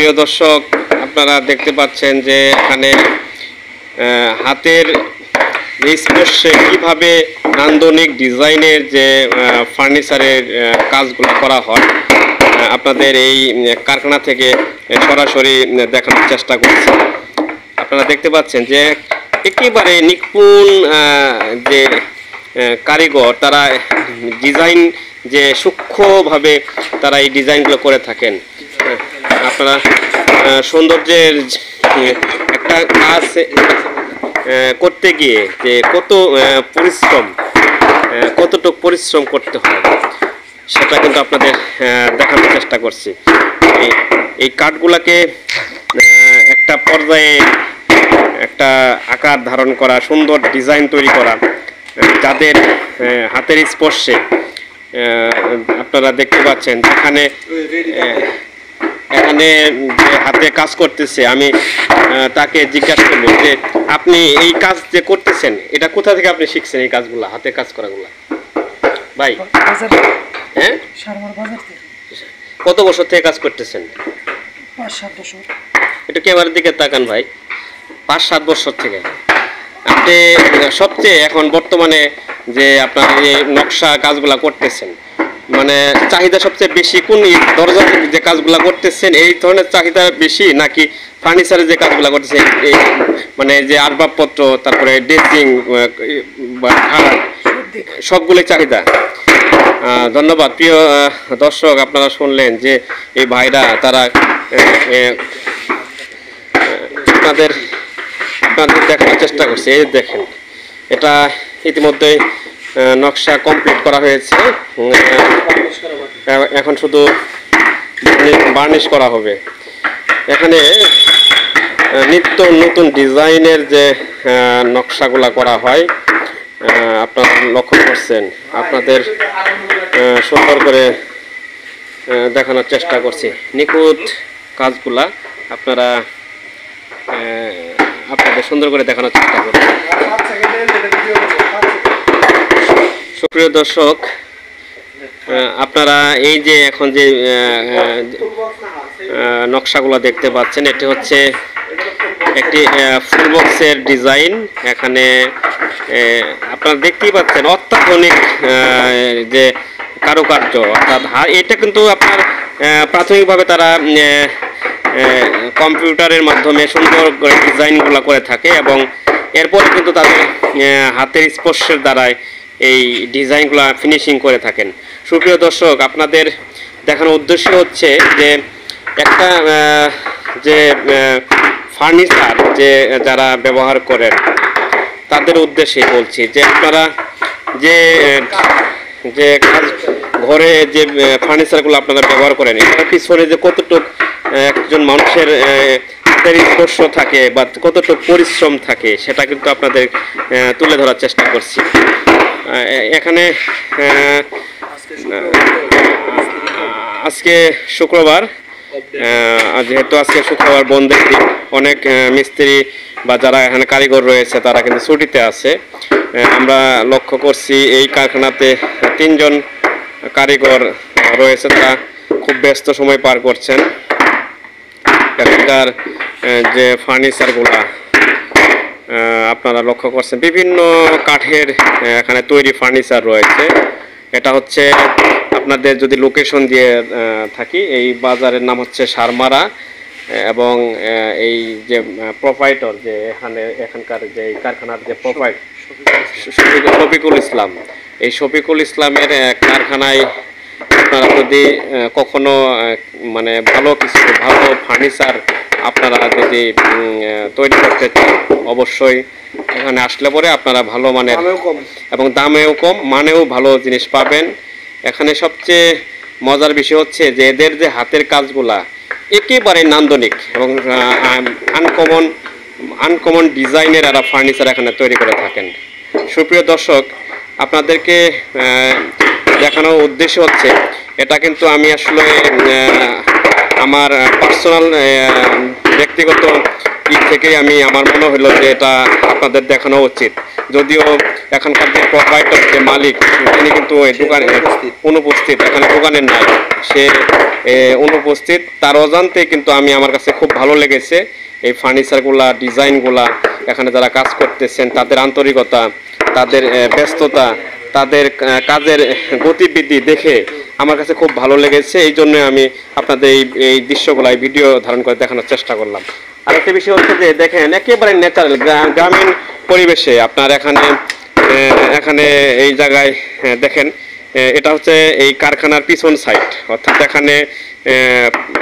প্রিয় দর্শক, আপনারা দেখতে পাচ্ছেন যে এখানে হাতের স্পর্শে কিভাবে নান্দনিক ডিজাইনের যে ফার্নিচারের কাজগুলো করা হয় আপনাদের এই কারখানা থেকে সরাসরি দেখানোর চেষ্টা করছি। আপনারা দেখতে পাচ্ছেন যে একেবারে নিপুণ যে কারিগর, তারা ডিজাইন যে সূক্ষ্মভাবে তারা এই ডিজাইনগুলো করে থাকেন। আপনারা সৌন্দর্যের একটা কাজ করতে গিয়ে যে কতটুকু পরিশ্রম করতে হয় সেটা কিন্তু আপনাদের দেখানোর চেষ্টা করছি। এই কাঠগুলাকে একটা পর্যায়ে একটা আকার ধারণ করা, সুন্দর ডিজাইন তৈরি করা, যাদের হাতের স্পর্শে আপনারা দেখতে পাচ্ছেন এখানে যে হাতে কাজ করতেছে, আমি তাকে জিজ্ঞাসা করবো যে আপনি এই কাজ যে করতেছেন এটা কোথা থেকে আপনি শিখছেন এই কাজগুলা, হাতে কাজ করাগুলা? ভাই, হ্যাঁ, কত বছর থেকে কাজ করতেছেন? 5-7 বছর। একটু ক্যামেরার দিকে তাকান ভাই। 5-7 বছর থেকে আপনি সবচেয়ে এখন বর্তমানে যে আপনার এই নকশা কাজগুলা করতেছেন, মানে চাহিদা সবচেয়ে বেশি কোন দরজা যে কাজগুলা করতেছেন এই ধরনের চাহিদা বেশি, নাকি ফার্নিচারের যে কাজগুলা করতেছেন এই মানে যে আসবাবপত্র, তারপরে ড্রেসিং বা খাট, সবগুলোই চাহিদা? ধন্যবাদ। প্রিয় দর্শক, আপনারা শুনলেন যে এই ভাইরা তারা আপনাদের দেখানোর চেষ্টা করছে। এই দেখেন, এটা ইতিমধ্যে নকশা কমপ্লিট করা হয়েছে, এখন শুধু বার্নিশ করা হবে। এখানে নিত্য নতুন ডিজাইনের যে নকশাগুলা করা হয় আপনারা লক্ষ্য করছেন। আপনাদের সুন্দর করে দেখানোর চেষ্টা করছি নিখুঁত কাজগুলা, আপনারা আপনাদের সুন্দর করে দেখানোর চেষ্টা করছি। সুপ্রিয় দর্শক, আপনারা এই যে এখন যে নকশাগুলো দেখতে পাচ্ছেন, এটি হচ্ছে একটি ফুল বক্সের ডিজাইন। এখানে আপনারা দেখতেই পাচ্ছেন অত্যাধুনিক যে কারুকার্য, অর্থাৎ এটা কিন্তু আপনার প্রাথমিকভাবে তারা কম্পিউটারের মাধ্যমে সুন্দর করে ডিজাইনগুলো করে থাকে এবং এরপরে কিন্তু তাদের হাতের স্পর্শের দ্বারাই এই ডিজাইনগুলো ফিনিশিং করে থাকেন। সুপ্রিয় দর্শক, আপনাদের দেখানোর উদ্দেশ্য হচ্ছে যে একটা যে ফার্নিচার যে যারা ব্যবহার করেন তাদের উদ্দেশ্যে বলছি যে আপনারা যে ঘরে যে ফার্নিচারগুলো আপনারা ব্যবহার করেন এটার পিছনে যে কতটুকু একজন মানুষের হাতের স্পর্শ থাকে বা কতটুকু পরিশ্রম থাকে সেটা কিন্তু আপনাদের তুলে ধরার চেষ্টা করছি। এখানে আজকে শুক্রবার, যেহেতু আজকে শুক্রবার বন্ধের দিন, অনেক মিস্ত্রি বা যারা এখানে কারিগর রয়েছে তারা কিন্তু ছুটিতে আছে। আমরা লক্ষ্য করছি এই কারখানাতে 3 জন কারিগর রয়েছে, তারা খুব ব্যস্ত সময় পার করছেন। এখানকার যে ফার্নিচারগুলা আপনারা লক্ষ্য করছেন, বিভিন্ন কাঠের এখানে তৈরি ফার্নিচার রয়েছে। এটা হচ্ছে আপনাদের যদি লোকেশন দিয়ে থাকি, এই বাজারের নাম হচ্ছে সারমারা এবং এই যে প্রোপাইটর যে এখানকার যে কারখানার যে প্রোপাইটর শফিকুল ইসলাম, এই শফিকুল ইসলামের কারখানায় আপনারা যদি কখনো মানে ভালো ফার্নিচার আপনারা যদি তৈরি করতে চান, অবশ্যই এখানে আসলে পরে আপনারা ভালো মানের এবং দামেও কম, মানেও ভালো জিনিস পাবেন। এখানে সবচেয়ে মজার বিষয় হচ্ছে যে এদের যে হাতের কাজগুলা একেবারে নান্দনিক এবং আনকমন ডিজাইনের এরা ফার্নিচার এখানে তৈরি করে থাকেন। সুপ্রিয় দর্শক, আপনাদেরকে দেখানোর উদ্দেশ্য হচ্ছে এটা কিন্তু আমি আসলে আমার পার্সোনাল ব্যক্তিগত দিক থেকেই আমার মনে হলো যে এটা আপনাদের দেখানো উচিত। যদিও এখানকার যে প্রোপাইটর, যে মালিক, তিনি কিন্তু এই দোকানে অনুপস্থিত, এখানে দোকানের নাই, সে অনুপস্থিত। তার অজান্তে কিন্তু আমার কাছে খুব ভালো লেগেছে এই ফার্নিচারগুলা, ডিজাইনগুলা, এখানে যারা কাজ করতেছেন তাদের আন্তরিকতা, তাদের ব্যস্ততা, তাদের কাজের গতিবিধি দেখে আমার কাছে খুব ভালো লেগেছে। এই জন্য আমি আপনাদের এই দৃশ্যগুলো ভিডিও ধারণ করে দেখানোর চেষ্টা করলাম। আর একটা বিষয় হচ্ছে যে দেখেন, একেবারে ন্যাচারাল গ্রামীণ পরিবেশে আপনার এখানে এই জায়গায় দেখেন, এটা হচ্ছে এই কারখানার পিছন সাইড, অর্থাৎ এখানে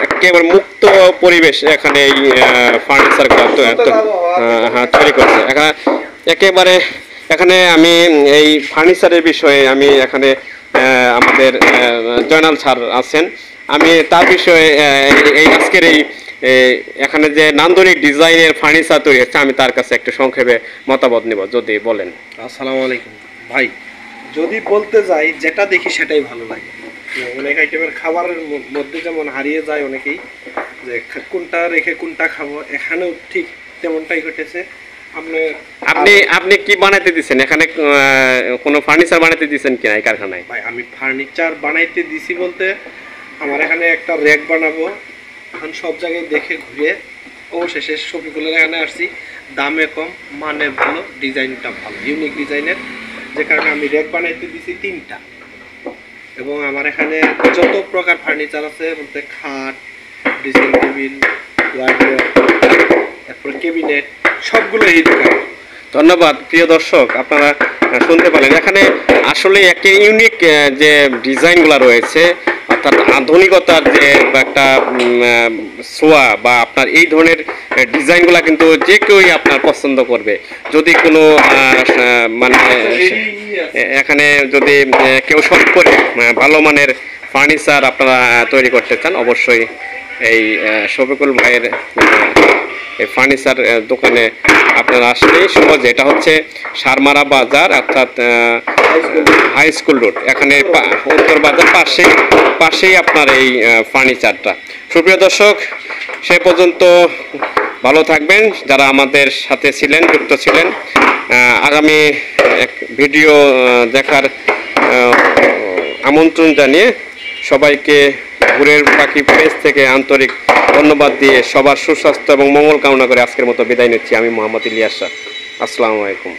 একেবারে মুক্ত পরিবেশ এখানে এই ফার্নিচারগুলো তৈরি করছে। একেবারে এখানে আমি এই ফার্নিচারের বিষয়ে এখানে আমাদের জয়নাল স্যার আছেন, আমি তার বিষয়ে এই আজকের এখানে যে নান্দনিক ডিজাইনের ফার্নিচার তৈরি হচ্ছে, আমি তার কাছে একটু সংক্ষেপে মতামত নিব, যদি বলেন। আসসালামু আলাইকুম ভাই। যদি বলতে যাই, যেটা দেখি সেটাই ভালো লাগে। অনেক আইটেমের খাবারের মধ্যে যেমন হারিয়ে যায় অনেকেই, যে কোনটা রেখে কোনটা খাবো, এখানেও ঠিক তেমনটাই ঘটেছে। আপনি কি বানাইতে দিচ্ছেন এখানে? কোনো ফার্নিচার বানাইতে দিচ্ছেন কিনা এই কারখানায়? ভাই আমি ফার্নিচার বানাইতে দিছি বলতে, আমার এখানে একটা র্যাক বানাবো। এখন সব জায়গায় দেখে ঘুরে অবশেষে শফিকুলের এখানে আসছি। দামে কম, মানে ভালো, ডিজাইনটা ভালো, ইউনিক ডিজাইনের, যে কারণে আমি র্যাক বানাইতে দিছি 3টা। এবং আমার এখানে যত প্রকার ফার্নিচার আছে বলতে খাট, ড্রেসিং টেবিল, ওয়ার্ডরোব, তারপর ক্যাবিনেট, সবগুলো এই দোকানে। ধন্যবাদ। প্রিয় দর্শক, আপনারা শুনতে পারলেন, এখানে আসলে একটা ইউনিক যে ডিজাইনগুলো রয়েছে, অর্থাৎ আধুনিকতার যে একটা ছোঁয়া বা আপনার এই ধরনের ডিজাইনগুলো কিন্তু যে কেউই আপনার পছন্দ করবে। যদি কোনো মানে এখানে যদি কেউ শখ করে ভালো মানের ফার্নিচার আপনারা তৈরি করতে চান, অবশ্যই এই শফিকুল ভাইয়ের এই ফার্নিচার দোকানে আপনারা আসলেই সহজে। এটা হচ্ছে সারমারা বাজার, অর্থাৎ হাই স্কুল রোড, এখানে উত্তর বাজার পাশেই আপনার এই ফার্নিচারটা। সুপ্রিয় দর্শক, সে পর্যন্ত ভালো থাকবেন যারা আমাদের সাথে ছিলেন, যুক্ত ছিলেন। আগামী এক ভিডিও দেখার আমন্ত্রণ জানিয়ে সবাইকে ভোরের পাখি পেজ থেকে আন্তরিক ধন্যবাদ দিয়ে সবার সুস্বাস্থ্য এবং মঙ্গল কামনা করে আজকের মতো বিদায় নিচ্ছি। আমি মোহাম্মদ ইলিয়াস। আসসালামু আলাইকুম।